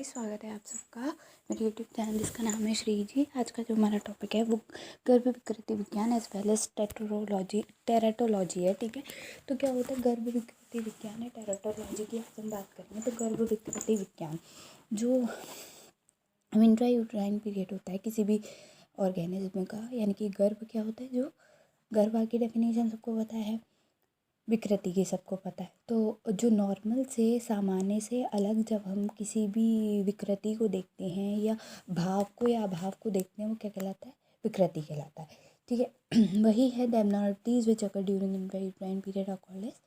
Guys, स्वागत है आप सबका मेरे यूट्यूब चैनल जिसका नाम है श्री जी। आज का जो हमारा टॉपिक है वो गर्भ विकृति विज्ञान एज वेल एज टेराटोलॉजी है। ठीक है, तो क्या होता है गर्भ विकृति विज्ञान है टेराटोलॉजी की आज हम बात करेंगे। तो गर्भ विकृति विज्ञान जो इंट्रायूट्राइन पीरियड होता है किसी भी ऑर्गेनिज्म का, यानी कि गर्भ क्या होता है, जो गर्भ की डेफिनेशन सबको पता है, विकृति की सबको पता है। तो जो नॉर्मल से सामान्य से अलग जब हम किसी भी विकृति को देखते हैं या भाव को या अभाव को देखते हैं, वो क्या कहलाता है, विकृति कहलाता है। ठीक है वही है the abnormalities which occur during intrauterine period are called as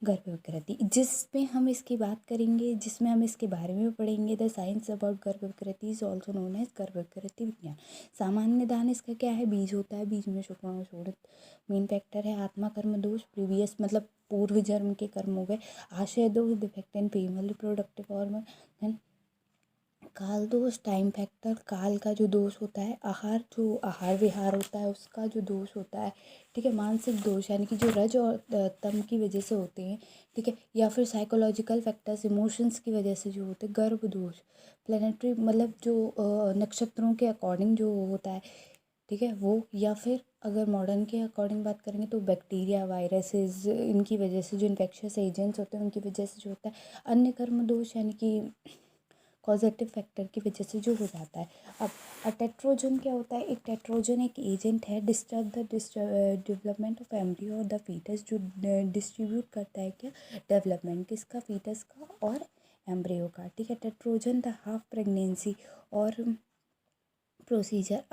गर्भ विकृति, जिसमें हम इसकी बात करेंगे, जिसमें हम इसके बारे में पढ़ेंगे। द साइंस अबाउट गर्भ विकृति इज ऑल्सो नोन एज गर्भ विकृति विज्ञान। सामान्य निदान इसका क्या है, बीज होता है, बीज में शुक्राणु शोणित मेन फैक्टर है। आत्मा कर्म दोष प्रीवियस मतलब पूर्व जन्म के कर्म हो गए। आशय दोष defect in female reproductive organ. काल दोष टाइम फैक्टर, काल का जो दोष होता है, आहार जो आहार विहार होता है उसका जो दोष होता है। ठीक है, मानसिक दोष यानी कि जो रज और तम की वजह से होते हैं। ठीक है, या फिर साइकोलॉजिकल फैक्टर्स इमोशंस की वजह से जो होते हैं। गर्भ दोष प्लानिटरी मतलब जो नक्षत्रों के अकॉर्डिंग जो होता है, ठीक है वो, या फिर अगर मॉडर्न के अकॉर्डिंग बात करेंगे तो बैक्टीरिया वायरसेस इनकी वजह से जो इन्फेक्शियस एजेंट्स होते हैं उनकी वजह से जो होता है। अन्य कर्म दोष यानी कि कॉजेटिव फैक्टर की वजह से जो हो जाता है। अब टेट्रोजन क्या होता है, एक टेट्रोजन एक एजेंट है disturb the development of embryo और द फीटस, जो डिस्ट्रीब्यूट करता है क्या, डेवलपमेंट किसका, फीटस का और एम्ब्रियो का। ठीक है, टेट्रोजन द हाफ प्रेगनेंसी और procedure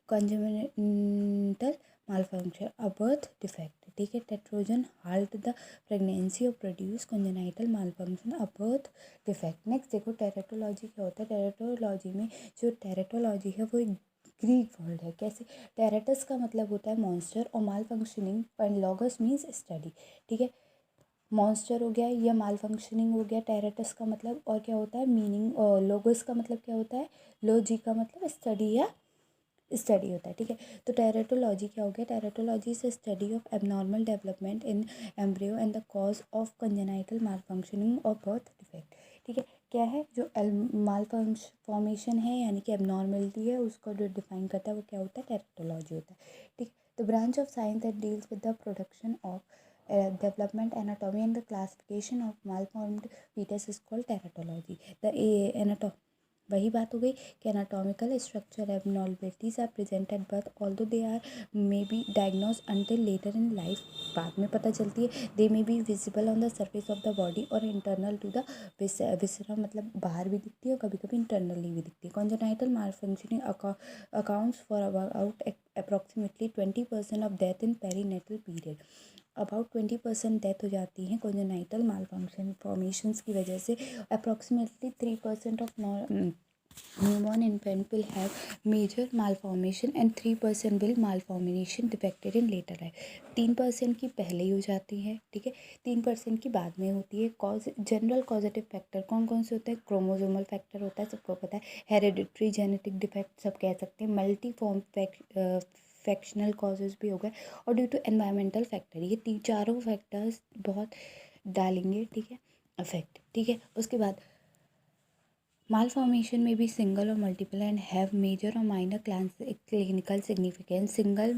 congenital malfunction a birth defect। ठीक है, टेट्रोजन halt द प्रेगनेंसी और produce congenital malfunction a birth defect। Next देखो टेराटोलॉजी क्या होता है। टेराटोलॉजी में जो टेराटोलॉजी है वो एक ग्रीक वर्ड है। कैसे, टेराटस का मतलब होता है मॉन्स्टर और malfunctioning and logos means study. ठीक है, मॉन्स्टर हो गया या माल फंक्शनिंग हो गया टेराटस का मतलब, और क्या होता है मीनिंग, लोगस का मतलब क्या होता है, लॉजी का मतलब स्टडी या स्टडी होता है। ठीक है, तो टेराटोलॉजी क्या हो गया, teratology is study of abnormal development in embryo and the cause of congenital mall functioning और बर्थ डिफेक्ट। ठीक है, क्या है, जो माल फॉर्मेशन है यानी कि एबनॉर्मलिटी है उसको जो डिफाइन करता है वो क्या होता है, टेराटोलॉजी होता है। ठीक, the branch of science that deals with the production of development anatomy and the classification of malformed fetus is called teratology। the वही बात हो गई कि anatomical structure abnormalities are present at birth although they are may be diagnose until later in life, बाद में पता चलती है। They may be visible on the surface of the body और इंटरनल टू द विसरा, मतलब बाहर भी दिखती है और कभी कभी इंटरनली भी दिखती है। Congenital malfunctioning accounts for about approximately 20% of death in perinatal period. About 20% death हो जाती है कॉन्जेनाइटल मालफंक्शन फॉर्मेशंस की वजह से। Approximately 3% of newborn infant will have major malformation and 3% will malformation defected in later life. 3% की पहले ही हो जाती है। ठीक है, 3% की बाद में होती है। कॉज जनरल कॉजेटिव फैक्टर कौन कौन से होते हैं, क्रोमोसोमल फैक्टर होता है, सबको पता है। हेरिडिटरी जेनेटिक डिफेक्ट सब कह सकते हैं। मल्टीफॉर्म फैक्शनल कॉजेज भी हो गए, और ड्यू टू एनवायरमेंटल फैक्टर, ये चारों फैक्टर्स बहुत डालेंगे। ठीक है, अफेक्ट। ठीक है, उसके बाद माल फॉर्मेशन में भी सिंगल और मल्टीपल एंड हैव मेजर और minor clinical significance. Single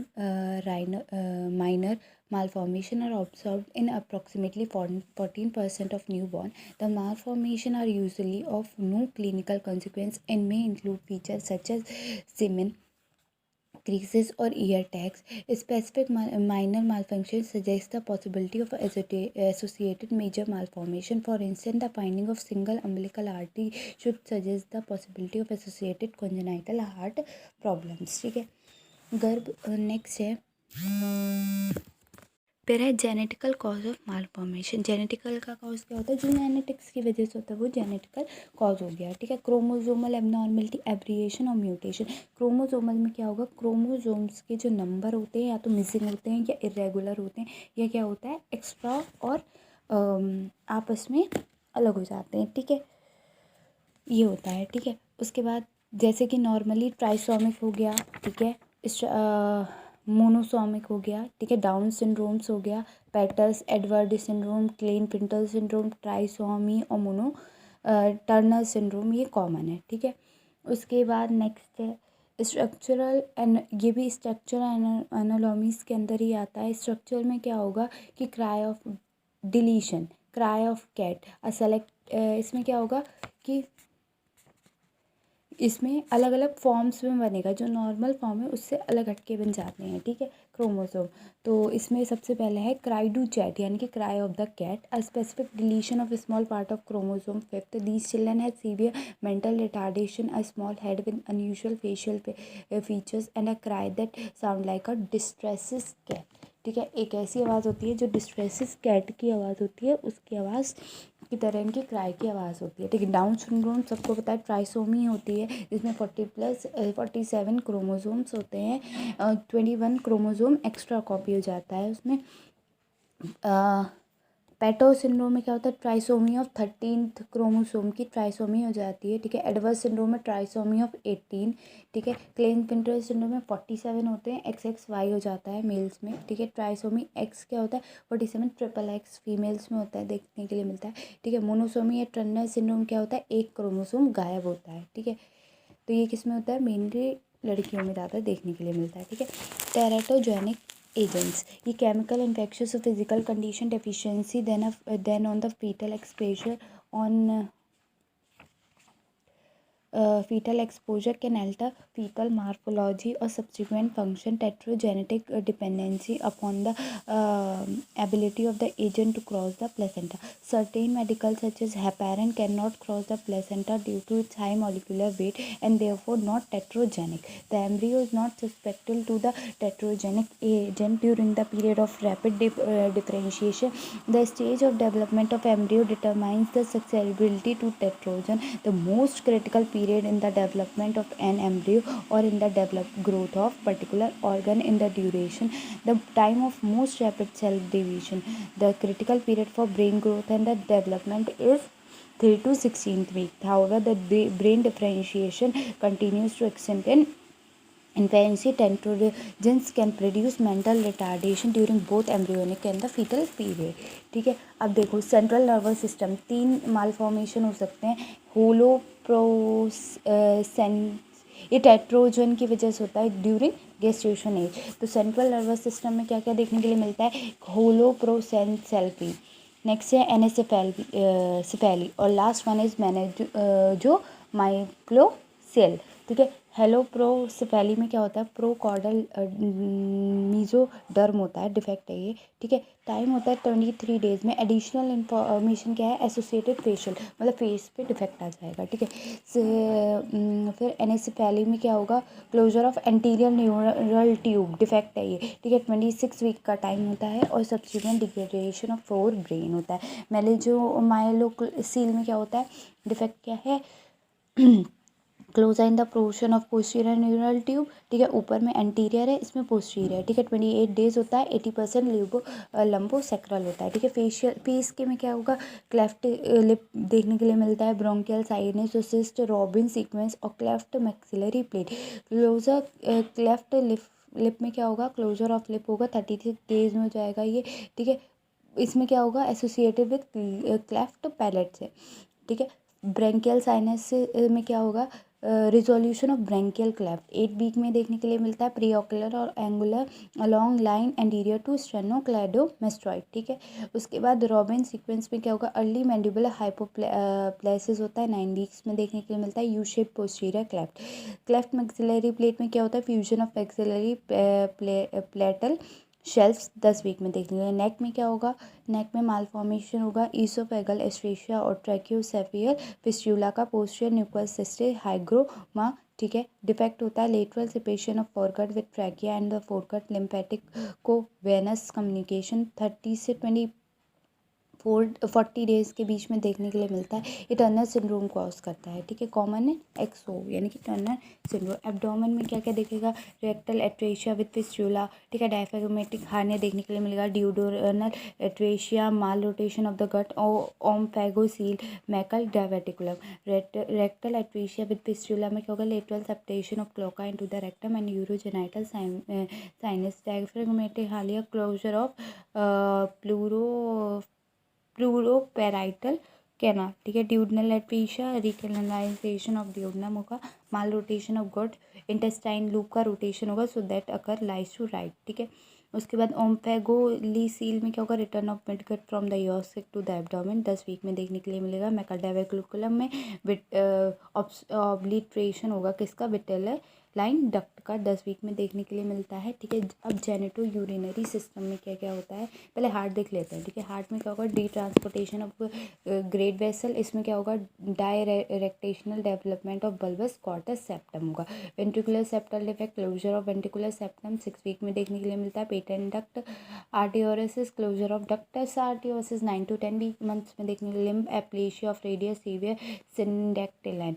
minor malformation are observed in approximately 14% of newborn. The malformation are usually of no clinical consequence and may include features such as semen creases or ear tags. Specific minor malfunction suggests the possibility of associated major malformation. For instance, the finding of single umbilical artery should suggest the possibility of associated congenital heart problems। ठीक है, गर्भ next है, फिर है genetical cause of mall formation. Genetical का cause क्या होता है, जो जेनेटिक्स की वजह से होता है वो जेनेटिकल कॉज हो गया। ठीक है, क्रोमोसोमल एबनॉर्मलिटी, एब्रिएशन और म्यूटेशन। क्रोमोसोमल में क्या होगा, क्रोमोसोम्स के जो नंबर होते हैं या तो मिसिंग होते हैं या इरेगुलर होते हैं, या क्या होता है एक्स्ट्रा और आपस में अलग हो जाते हैं। ठीक है, ये होता है। ठीक है, उसके बाद जैसे कि नॉर्मली ट्राइसोमिक हो गया, ठीक है, मोनोसोमिक हो गया, ठीक है, डाउन सिंड्रोम्स हो गया, Patau's Edward syndrome, Klinefelter syndrome, trisomy और टर्नर सिंड्रोम, ये कॉमन है, ठीक है। उसके बाद नेक्स्ट है स्ट्रक्चरल एंड, ये भी स्ट्रक्चरल एनाटॉमीज के अंदर ही आता है। स्ट्रक्चर में क्या होगा कि cry of deletion, cry of cat select, इसमें क्या होगा कि इसमें अलग अलग फॉर्म्स में बनेगा, जो नॉर्मल फॉर्म है उससे अलग हटके बन जाते हैं, ठीक है, क्रोमोसोम। तो इसमें सबसे पहले है क्राई डू चैट, यानी कि cry of the cat, a specific deletion of small part of chromosome 5। These children have severe mental retardation, a small head with unusual facial features and a cry that sound like a distresses cat, ठीक है। एक ऐसी आवाज़ होती है जो distresses cat की आवाज़ होती है, उसकी आवाज़ की तरह इनकी क्राई की आवाज़ होती है, ठीक है। डाउन सिंड्रोम सबको पता है ट्राइसोमी होती है, जिसमें 47 क्रोमोसोम्स होते हैं, 21 क्रोमोसोम एक्स्ट्रा कॉपी हो जाता है उसमें। पेटो सिंड्रोम में क्या होता है, ट्राइसोमी ऑफ 13th क्रोमोसोम की ट्राइसोमी हो जाती है, ठीक है। एडवर्स सिंड्रोम में ट्राइसोमी ऑफ 18, ठीक है। क्लेन-पिंटर सिंड्रोम में 47 होते हैं, XXY हो जाता है मेल्स में, ठीक है। ट्राइसोमी एक्स क्या होता है, 47 XXX फीमेल्स में होता है, देखने के लिए मिलता है, ठीक है। मोनोसोमी या टर्नर सिंड्रोम क्या होता है, एक क्रोमोसोम गायब होता है, ठीक है। तो ये किस में होता है, मेनली लड़कियों में ज़्यादा देखने के लिए मिलता है, ठीक है। टेराटोजेनिक एजेंट्स, ये केमिकल इन्फेक्शंस और physical condition deficiency then on the foetal exposure on fetal exposure can alter fetal morphology or subsequent function. Tetragenetic dependency upon the ability of the agent to cross the placenta. Certain medicals such as heparin cannot cross the placenta due to its high molecular weight and therefore not tetragenic. The embryo is not susceptible to the tetragenic agent during the period of rapid differentiation. The stage of development of embryo determines the susceptibility to tetrogen. The most critical period in the development of an embryo or in the developed growth of particular organ in the duration, the time of most rapid cell division. The critical period for brain growth and the development is 3 to 16th week. However, the brain differentiation continues to extend in infancy. Tetrogens can produce mental retardation during both embryonic and the fetal period, ठीक है। अब देखो central nervous system, 3 malformation हो सकते हैं, ये टेट्रोजन की वजह से होता है ड्यूरिंग गेस्टेशन एज। तो सेंट्रल नर्वस सिस्टम में क्या क्या देखने के लिए मिलता है, होलोप्रोसेंसेल्फी, नेक्स्ट है एनेसेफेली और लास्ट वन इज जो माइक्लोसेल, ठीक है। हेलोप्रोसेफेली में क्या होता है, प्रोकॉर्डल मीजोडर्म होता है, डिफेक्ट है ये, ठीक है। टाइम होता है 23 डेज में। एडिशनल इंफॉर्मेशन क्या है, एसोसिएटेड फेशियल, मतलब फेस पे डिफेक्ट आ जाएगा, ठीक है। फिर एनेसेफेली में क्या होगा, closure of anterior neural tube, defect है ये, ठीक है। 26 वीक का टाइम होता है और subsequent degradation of fore brain होता है। माइलोसील में क्या होता है, डिफेक्ट क्या है, close in the portion of posterior neural tube, ठीक है। ऊपर में एंटीरियर है, इसमें पोस्टीरियर, ठीक है। 28 डेज होता है, 80% लंबोसेक्रल होता है, ठीक है। फेस के में क्या होगा, क्लेफ्ट लिप देखने के लिए मिलता है, branchial sinus, cyst, Robin sequence और cleft maxillary plate. Closure cleft lip में क्या होगा, क्लोजर ऑफ लिप होगा, 36 डेज में हो जाएगा ये, ठीक है। इसमें क्या होगा, एसोसिएटेड विद क्लेफ्ट पैलेट से, ठीक है। ब्रेंकियल साइनस में क्या होगा, resolution of branchial cleft 8 week में देखने के लिए मिलता है, प्री ऑकुलर और angular along line anterior to sternocleidomastoid, ठीक है। उसके बाद रॉबिन सीक्वेंस में क्या होगा, अर्ली मैंडिबुलर हाइपोप्लेसिस होता है, 9 वीक्स में देखने के लिए मिलता है, U shape posterior cleft maxillary plate में क्या होता है, fusion of maxillary palatal shelves 10 week में देखने के लिए। नेक में क्या होगा, नेक में मालफॉर्मेशन होगा, ईसोफेगल एस्ट्रेशिया और ट्रैकियोसेफियर फिस्टुला का पोस्टीरियर न्यूक्लियस सिस्टे हाइग्रोमा, ठीक है। डिफेक्ट होता है lateral separation of foregut with trachea and the foregut lymphatic को वेनस कम्युनिकेशन 30 से 40 डेज के बीच में देखने के लिए मिलता है। ये टर्नर सिंड्रोम कॉज करता है, ठीक है। कॉमन है XO यानी कि टर्नर सिंड्रोम। एब्डोमेन में क्या क्या देखेगा, रेक्टल एट्रेशिया विद फिस्टुला, ठीक है। डायफ्रागमेटिक हार्निया देखने के लिए मिलेगा, duodenal atresia, malrotation of the gut, omphalocele, Meckel diverticulum. Rectal atresia with fistula में क्या होगा, lateral septation of cloaca into the rectum and urogenital sinus. Diaphragmatic hernia, closure of pleuroperitoneal canal, ठीक है। Duodenal atresia, recanalisation of duodenum होगा। Malrotation of gut intestine loop का rotation होगा so that occur lies to right, ठीक है। उसके बाद omphalocele में क्या होगा, return of midgut from the yolk sac to the abdomen 10 week में देखने के लिए मिलेगा। मैकाडावेकुलम में ऑब्लिट्रेशन होगा किसका, विटेलर लाइन डक्ट का 10 वीक में देखने के लिए मिलता है, ठीक है। अब जेनेटो यूरिनरी सिस्टम में क्या क्या होता है, पहले हार्ट देख लेते हैं, ठीक है। हार्ट में क्या होगा, D transportation of great vessel, इसमें क्या होगा, directional development of bulbus cordis septum होगा। Ventricular septal defect, closure of ventricular septum 6 week में देखने के लिए मिलता है। Patent duct arteriosus, closure of ductus arteriosus 9 to 10 week months में देखने के लिए। Limb aplasia of radius severe syndactyly,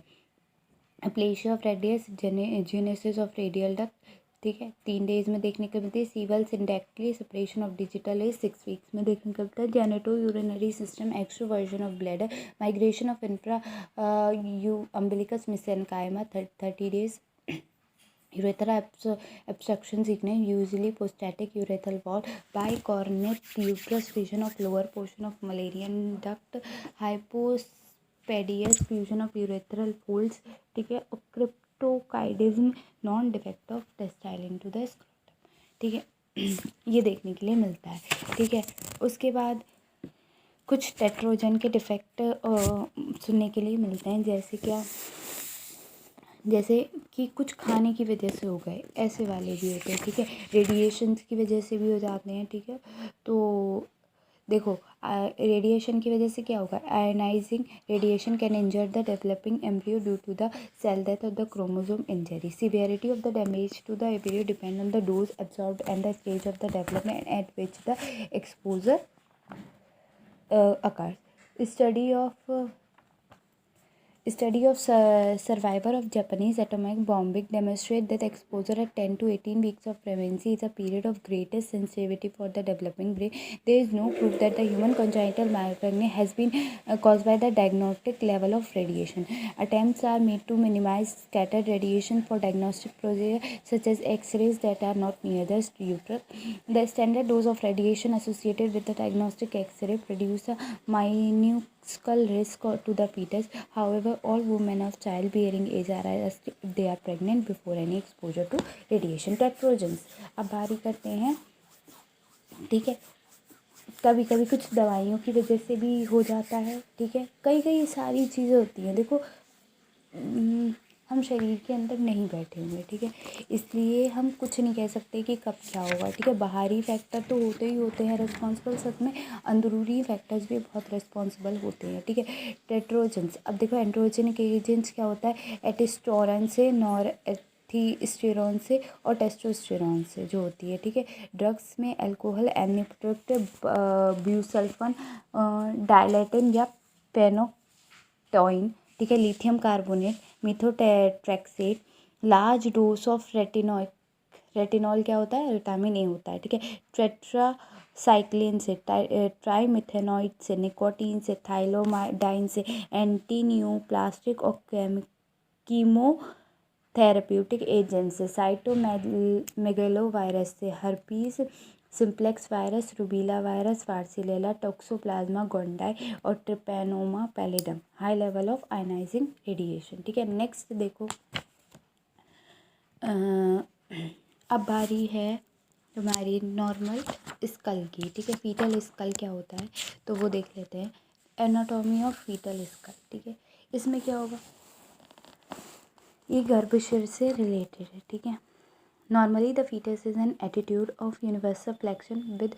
aplasia of radius genesis of radial duct, ठीक है, 3 डेज में देखने को मिलती है। Severe syndactyly separation of digital age 6 weeks में देखने को मिलता है। Genitourinary system, extroversion of bladder, migration of infra U umbilicus mesenchyme 30 days. Urethra obstruction सीखने, usually prostatic urethral wall, bicornuate uterus fission of lower portion of Mullerian duct, hypospadias fusion of urethral folds, ठीक है। और cryptorchidism, non defect of testicle to the scrotum, ठीक है। ये देखने के लिए मिलता है, ठीक है। उसके बाद कुछ टेट्रोजन के डिफेक्ट सुनने के लिए मिलते हैं, जैसे क्या, जैसे कि कुछ खाने की वजह से हो गए, ऐसे वाले भी होते हैं, ठीक है। रेडिएशन की वजह से भी हो जाते हैं, ठीक है। तो देखो रेडिएशन की वजह से क्या होगा, ionizing radiation can injure the developing embryo due to the cell death of the chromosome injury. Severity of the damage to the embryo depend on the dose absorbed and the stage of the development at which the exposure occurs. Study of survivor of Japanese atomic bombing demonstrate that exposure at 10 to 18 weeks of pregnancy is a period of greatest sensitivity for the developing brain. There is no proof that the human congenital myoclonus has been caused by the diagnostic level of radiation. Attempts are made to minimize scattered radiation for diagnostic procedures such as X-rays that are not near the uterus. The standard dose of radiation associated with the diagnostic X-ray produce a minuscule risk to the fetus. However, all women of childbearing age are arrested if they are pregnant before any exposure to radiation. टेट्रोजन्स अब बारी करते हैं, ठीक है। कभी कभी कुछ दवाइयों की वजह से भी हो जाता है, ठीक है। कई सारी चीज़ें होती हैं, देखो हम शरीर के अंदर नहीं बैठे हुए, ठीक है, इसलिए हम कुछ नहीं कह सकते कि कब क्या होगा, ठीक है। बाहरी फैक्टर तो होते ही होते हैं रिस्पॉन्सिबल, सच में अंदरूनी फैक्टर्स भी बहुत रिस्पॉन्सिबल होते हैं, ठीक है। टेट्रोजेंस, अब देखो एंड्रोजेनिक एजेंट्स क्या होता है, एटेस्टोरन से, नॉरएथिस्टेरोन से और टेस्टोस्टेरोन से जो होती है, ठीक है। ड्रग्स में अल्कोहल, एनिप्रोक्ट, ब्यूसल्फन, डायलेटिन या पेनोटॉइन, ठीक है। Lithium carbonate, methotrexate, large dose of retinol क्या होता है, विटामिन ए होता है, ठीक है। टेट्रासाइक्लिन से, ट्राइमिथेनॉइड से, निकोटीन से, थाइलोमाइडाइन से, एंटीन्यूप्लास्टिक और कीमोथेरेप्यूटिक एजेंट से, साइटोमेगलोवायरस से, herpes simplex virus, rubella virus, varicella, toxoplasma gondii और treponema pallidum, high level of ionising radiation, ठीक है। नेक्स्ट देखो अब बारी है हमारी नॉर्मल स्कल की, ठीक है। फीटल स्कल क्या होता है तो वो देख लेते हैं। एनाटॉमी ऑफ फीटल स्कल, ठीक है। इसमें क्या होगा, ये गर्भाशय से रिलेटेड है, ठीक है। Normally, the fetus is an attitude of universal flexion. With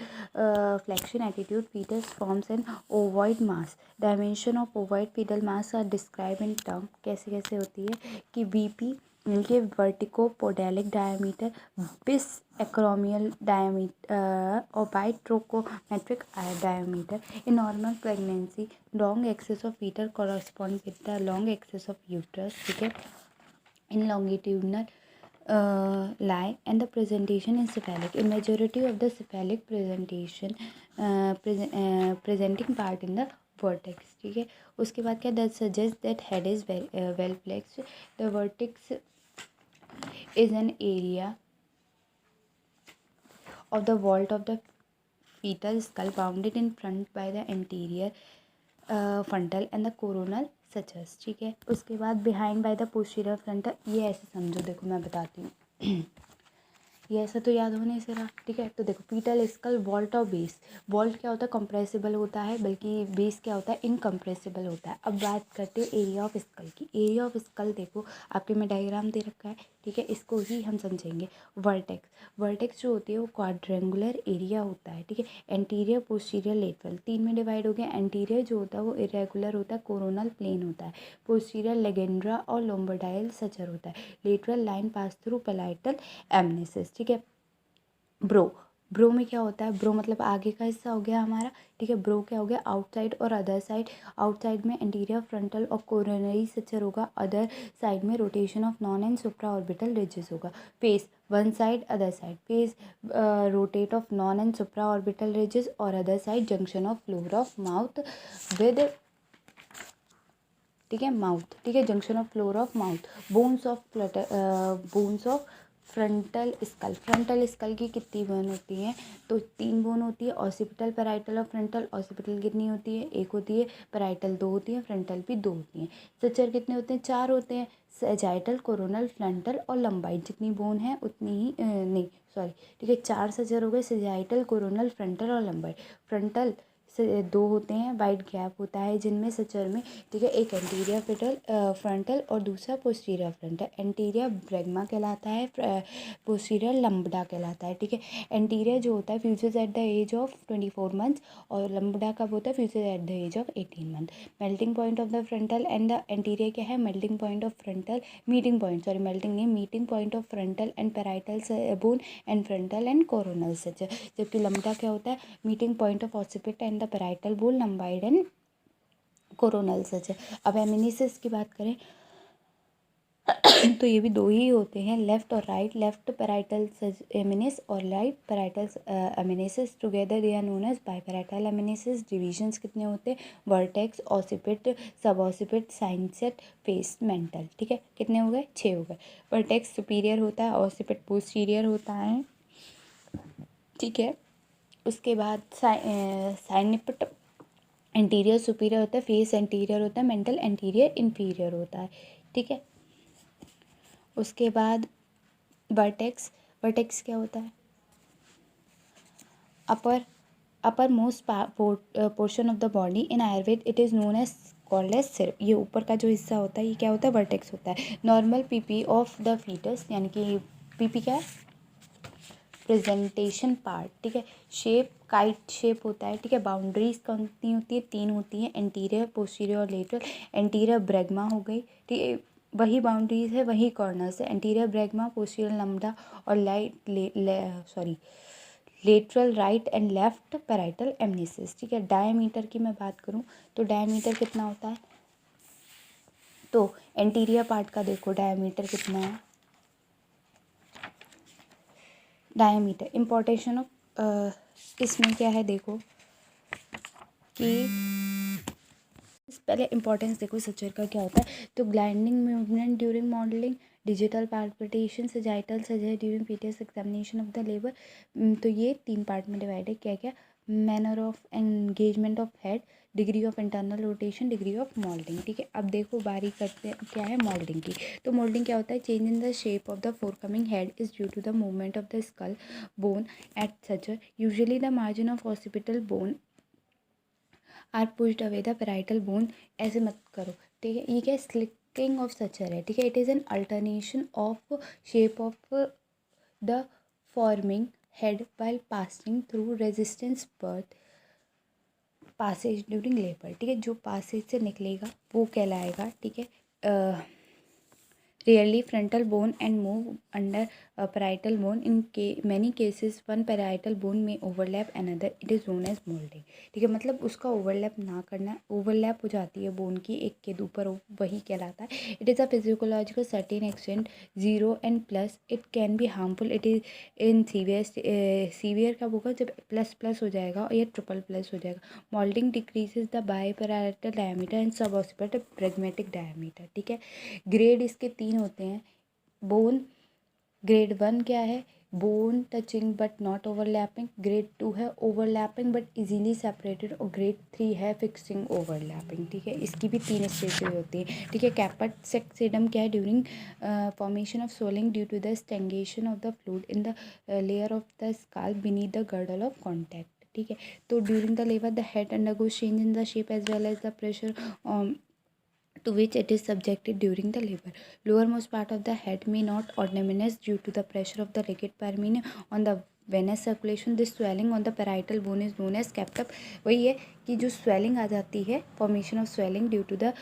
flexion attitude, fetus forms an ovoid mass. Dimension of ovoid fetal mass are described in term. कैसे कैसे होती है कि VP मिलके वर्टिकोपोडेलिक डायमीटर, बिस एक्रोमियल डायमीटर और बाइट्रोकोमेट्रिक diameter. In normal pregnancy, long axis of fetal corresponds with the long axis of uterus, ठीक है. In longitudinal lie and the presentation is cephalic. In majority of the cephalic presentation presenting part in the vertex, ठीक है. उसके बाद क्या, that suggests that head is well flexed. The vertex is an area of the vault of the fetal skull bounded in front by the anterior frontal and the coronal sutures, ठीक है। उसके बाद behind by the posterior frontal, ये ऐसे समझो, देखो मैं बताती हूँ ये ऐसा तो याद हो नहीं से रहा, ठीक है। तो देखो पीटल स्कल, वॉल्ट और बेस। वॉल्ट क्या होता है, कंप्रेसिबल होता है, बल्कि बेस क्या होता है, इनकम्प्रेसिबल होता है। अब बात करते हैं एरिया ऑफ स्कल की। एरिया ऑफ स्कल देखो आपके में डायग्राम दे रखा है, ठीक है, इसको ही हम समझेंगे। वर्टेक्स, वर्टेक्स जो होती है वो क्वाड्रेंगुलर एरिया होता है, ठीक है। एंटीरियर, पोस्टीरियर, लेटरल, तीन में डिवाइड हो गया। एंटीरियर जो होता है वो इरेगुलर होता है, कोरोनल प्लेन होता है। पोस्टीरियर लेगेंड्रा और लोम्बोडाइल सचर होता है। Lateral line pass through parietal eminences, ठीक है। ब्रो, ब्रो में क्या होता है, ब्रो मतलब आगे का हिस्सा हो गया हमारा, ठीक है। ब्रो क्या हो गया, आउटसाइड और अदर साइड। आउटसाइड में एंटीरियर, फ्रंटल और कोरोनरी सचर होगा। अदर साइड में rotation of non and supra orbital ridges होगा। Face, one side other side. Face rotate of non and supra orbital ridges और other side junction of floor of mouth with, ठीक है, mouth, ठीक है, junction of floor of mouth. Bones of frontal skull, frontal skull की कितनी bone होती हैं, तो 3 बोन होती है। ऑसिपिटल, पैराइटल और फ्रंटल। ऑसिपिटल कितनी होती है, 1 होती है। पैराइटल 2 होती है। फ्रंटल भी 2 होती हैं। सचर कितने होते हैं, 4 होते हैं। सैजाइटल, कोरोनल, फ्रंटल और लंबाई, जितनी बोन है उतनी ही नहीं सॉरी, ठीक है, 4 सचर हो गए, सैजाइटल, कोरोनल, फ्रंटल और लंबाई। फ्रंटल से 2 होते हैं, वाइड गैप होता है जिनमें सचर में, ठीक है। एक एंटीरियर फ्रंटल और दूसरा पोस्टीरियर फ्रंटल। एंटीरियर ब्रैगमा कहलाता है, पोस्टीरियर लंबडा कहलाता है, ठीक है। एंटीरियर जो होता है fuses at the age of 24 months और लंबडा कब होता है, fuses at the age of 18 month. Melting point of the frontal and the anterior क्या है, melting point of frontal, meeting point, sorry melting नहीं, meeting point of frontal and parietal bone and frontal and coronal suture. जबकि lambda क्या होता है, meeting point of occiput and the parietal bone, lambdoid and coronal Sachar. अब एमिनेसिस की बात करें तो ये भी 2 ही होते हैं, लेफ्ट और राइट। लेफ्ट पैराइटल एमिनेस और right parietal eminences, together they are known as biparietal eminences. Divisions कितने होते हैं, वर्टेक्स, ऑसिपिट, सब ऑसिपिट, साइनसेट, फेस, मेंटल, ठीक है। कितने हो गए, 6 हो गए। वर्टेक्स सुपीरियर होता है, ऑसिपिट पोस्टीरियर होता है, ठीक है। उसके बाद साइनिपिट एंटीरियर सुपीरियर होता है, फेस एंटीरियर होता है, मेंटल एंटीरियर इंफीरियर होता है, ठीक है। उसके बाद वर्टेक्स, वर्टेक्स क्या होता है, upper most portion of the body in Ayurveda it is known as called as सिर। ये ऊपर का जो हिस्सा होता है ये क्या होता है, वर्टेक्स होता है। Normal PP of the foetus, यानी कि पीपी क्या है, प्रेजेंटेशन पार्ट, ठीक है। शेप, काइट शेप होता है, ठीक है। बाउंड्रीज कितनी होती है, 3 होती हैं, एंटीरियर, पोस्टीरियर और लेटरल। एंटीरियर ब्रैगमा हो गई, ठीक है, वही बाउंड्रीज है, वही कॉर्नर्स है। एंटीरियर ब्रैगमा, पोस्टीरियर लंबडा और lateral right and left parietal eminences, ठीक है। डायमीटर की मैं बात करूँ तो डायमीटर कितना होता है, तो एंटीरियर पार्ट का देखो डायमीटर कितना है। डायमीटर इम्पोर्टेशन ऑफ इसमें क्या है, देखो कि पहले इंपॉर्टेंस देखो सचर का क्या होता है, तो gliding movement during moulding, digital palpitation, sagittal suture during foetus examination of the labour. तो ये 3 पार्ट में डिवाइड है, क्या क्या, manner of engagement of head, degree of internal rotation, degree of moulding, ठीक है। अब देखो बारी करते हैं क्या है मोल्डिंग की। तो मोल्डिंग क्या होता है, change in the shape of the forecoming head is due to the movement of the skull bone at suture, usually the margin of occipital bone are pushed away the parietal bone. ऐसे मत करो, ठीक है। ये क्या स्लिकिंग of Sachar है, ठीक है। It is an alternation of shape of the forming head while passing through resistance birth passage during labour, ठीक है। जो पासेज से निकलेगा वो कहलाएगा, ठीक है। Rarely frontal bone and move under parietal bone. In many cases, one parietal bone may overlap another. It is known as molding. ठीक है, मतलब उसका ओवरलैप ना करना, ओवरलैप हो जाती है बोन की एक के ऊपर, वही कहलाता है। It is a physiological certain extent 0 and plus it can be harmful. It is in severe कब होगा, जब प्लस प्लस हो जाएगा या ट्रिपल प्लस हो जाएगा। Moulding decreases the biparietal diameter and suboccipital bregmatic diameter, ठीक है। ग्रेड इसके 3 होते हैं बोन। ग्रेड 1 क्या है, bone touching but not overlapping, grade 2 है ओवरलैपिंग बट इजीली सेपरेटेड, और ग्रेड 3 है फिक्सिंग ओवरलैपिंग, ठीक है। इसकी भी 3 स्टेजेस होती है, ठीक है। कैपेट सेक्सिडम क्या है, during formation of swelling due to the stagnation of the fluid in the layer of the scalp beneath the girdle of contact, ठीक है। तो during the labour the head undergoes change in the shape as well as the pressure to which it is subjected during the labor. Lowermost part of the head may not or diminish due to the pressure of the rigid perineum on the venous circulation. This swelling on the parietal bone is known as kept up. वही है कि जो swelling आ जाती है, formation of swelling due to the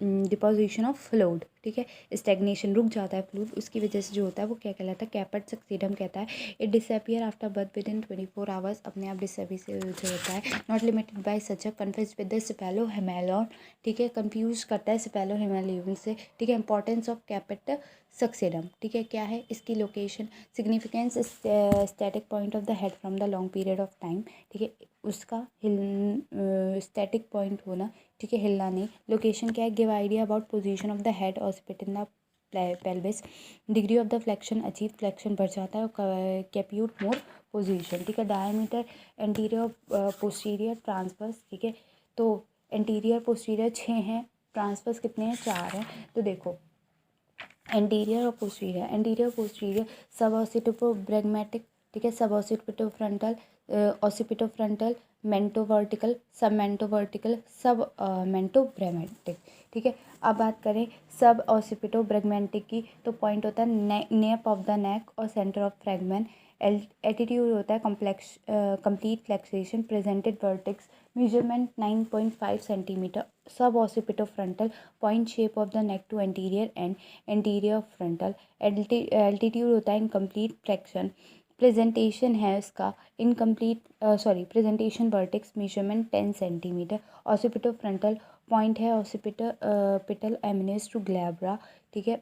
deposition of fluid, ठीक है। Stagnation, रुक जाता है फ्लूइड, उसकी वजह से जो होता है वो क्या कहलाता है, कैपेट सक्सीडम कहता है। It disappear after birth within 24 hours, अपने आप डिसअपियर जो होता है। Not limited by such a confuse with the cephalhaematoma, ठीक है। कंफ्यूज करता है स्पेलो हेमेलियन से, ठीक है। इंपॉर्टेंस ऑफ कैपेट सक्सीडम, ठीक है, क्या है इसकी location. Significance, static point of the head from the long period of time, ठीक है, उसका स्टैटिक पॉइंट होना, ठीक है, हिलना नहीं। लोकेशन क्या है, give idea about position of the head और spit in the pelvis. Degree of the flexion achieve, flexion बढ़ जाता है, और कैप्यूट मोर पोजीशन, ठीक है। डायमीटर एंटीरियर पोस्टीरियर ट्रांसवर्स, ठीक है। तो एंटीरियर पोस्टीरियर 6 हैं, ट्रांसवर्स कितने हैं, 4 हैं। तो देखो एंटीरियर और पोस्टीरियर, एंटीरियर पोस्टीरियर सब ऑसिपिटोब्रैगमेटिक, ठीक है, सब ऑसिपिटोफ्रंटल, ऑसिपिटोफ्रंटल, मेंटो वर्टिकल, सब मेंटो वर्टिकल, सब मेंटो ब्रैगमेटिक, ठीक है। अब बात करें सब ऑसिपिटोब्रैगमेटिक की, तो पॉइंट होता है नेप ऑफ द नेक और सेंटर ऑफ फ्रैगमेंट। एटीट्यूड होता है complex complete flexion, presented vertex, measurement 9.5 centimetre. Sub occipitofrontal, point shape of the neck to anterior end anterior frontal. Altitude होता है इनकम्प्लीट फ्लेक्शन। प्रेजेंटेशन है इसका incomplete presentation vertex, measurement 10 centimetre. Occipitofrontal point है occipital eminence to glabella, ठीक है।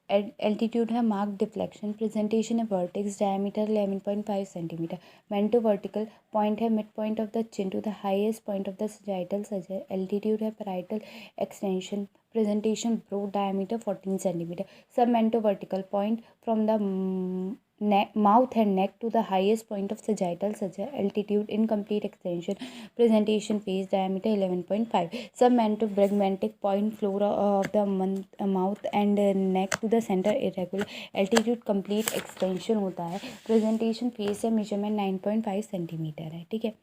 Altitude है mark deflection. Presentation है vertex, diameter 11.5 centimetre. Mento vertical point है mid point of the chin to the highest point of the sagittal suture. Altitude है parietal extension. Presentation brow, diameter 14 centimetre. Sub mento vertical point from the mouth and neck to the highest point of sagittal suture. Altitude incomplete extension. Presentation phase, diameter 11.5. Submentobrachmatic point, flora of the mouth and neck to the center irregular. Altitude complete extension होता है। Presentation phase है, measurement 9.5 centimetre है, ठीक है।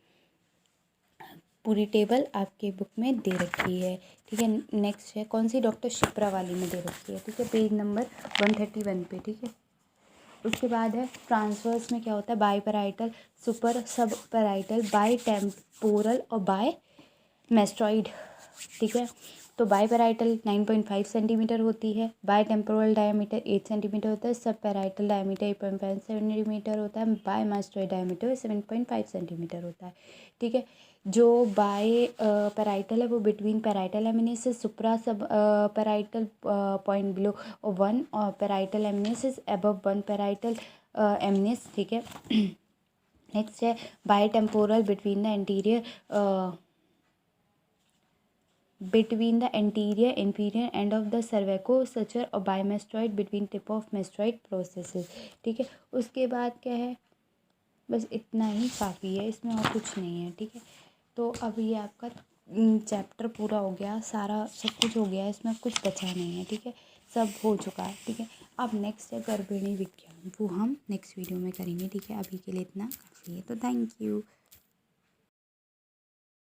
पूरी table आपके book में दे रखी है, ठीक है। नेक्स्ट है कौन सी, डॉक्टर शिप्रा वाली में दे रखी है, ठीक है, पेज नंबर 131 पे, ठीक है। उसके बाद है ट्रांसवर्स में क्या होता है, बाई पैराइटल, सुपर सब पैराइटल, बाई टेम्पोरल और बाय मेस्ट्रॉइड, ठीक है। तो बाई पैराइटल 9.5 सेंटीमीटर होती है, बाय टेम्पोरल डायमीटर 8 सेंटीमीटर होता है, सब पैराइटल डायमीटर 8.5 सेंटीमीटर होता है, बाय मेस्ट्रॉइड डायमीटर 7.5 सेंटीमीटर होता है, ठीक है। जो बाय पैराइटल है वो बिटवीन पैराइटल एमिनेसिस, सुप्रा सब पैराइटल पॉइंट बिलो 1, और parietal eminences above 1 parietal eminence, ठीक है। नेक्स्ट है bitemporal between the anterior inferior end of the cervicosuture और bimastoid between tip of mastoid processes, ठीक है। उसके बाद क्या है, बस इतना ही काफ़ी है, इसमें और कुछ नहीं है, ठीक है। तो अब ये आपका चैप्टर पूरा हो गया, सारा सब कुछ हो गया, इसमें कुछ बचा नहीं है, ठीक है, सब हो चुका है, ठीक है। अब नेक्स्ट है गर्भिणी विज्ञान, वो हम नेक्स्ट वीडियो में करेंगे, ठीक है। अभी के लिए इतना काफ़ी है, तो थैंक यू।